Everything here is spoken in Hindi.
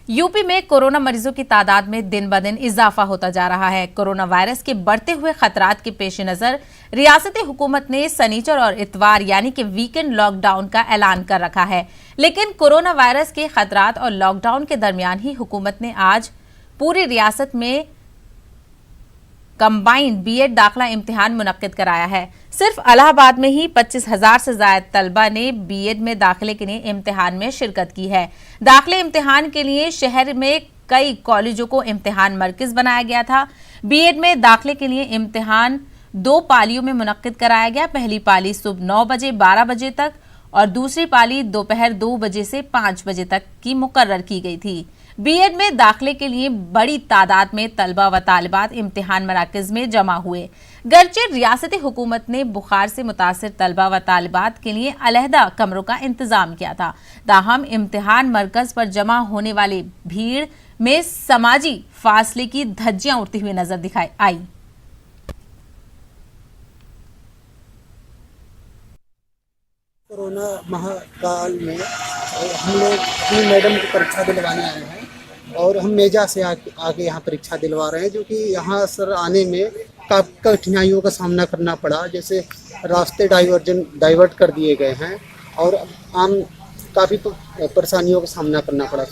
यूपी में कोरोना मरीजों की तादाद में दिन ब दिन इजाफा होता जा रहा है। कोरोना वायरस के बढ़ते हुए खतरात के पेश नजर रियासती हुकूमत ने शनिचर और इतवार यानी कि वीकेंड लॉकडाउन का ऐलान कर रखा है। लेकिन कोरोना वायरस के खतरात और लॉकडाउन के दरमियान ही हुकूमत ने आज पूरी रियासत में कंबाइंड बीएड दाखिला इम्तिहान मुनक्किद कराया है। सिर्फ इलाहाबाद में ही 25,000 से ज्यादा तलबा ने बीएड में दाखिले के लिए इम्तिहान में शिरकत की है। दाखिले इम्तिहान के लिए शहर में कई कॉलेजों को इम्तिहान मरकज बनाया गया था। बीएड में दाखिले के लिए इम्तिहान 2 पालियों में मुनक्किद कराया गया। पहली पाली सुबह 9 बजे 12 बजे तक और दूसरी पाली दोपहर 2 बजे से 5 बजे तक की मुकर्रर की गई थी। बीएड में दाखिले के लिए बड़ी तादाद में तलबा व तालिबात इम्तिहान मराकज में जमा हुए। गर्चे रियासती हुकूमत ने बुखार से मुतासिर तलबा व तालिबात के लिए अलहदा कमरों का इंतजाम किया था। ताहम इम्तिहान मरकज पर जमा होने वाली भीड़ में समाजी फासले की धज्जियां उड़ती हुई नजर दिखाई आई। कोरोना महाकाल में हम लोग अपनी मैडम की परीक्षा दिलवाने आए हैं और हम मेजा से आके यहाँ परीक्षा दिलवा रहे हैं, जो कि यहाँ सर आने में काफ़ी कठिनाइयों का सामना करना पड़ा। जैसे रास्ते डाइवर्ट कर दिए गए हैं और आम काफ़ी परेशानियों का सामना करना पड़ा।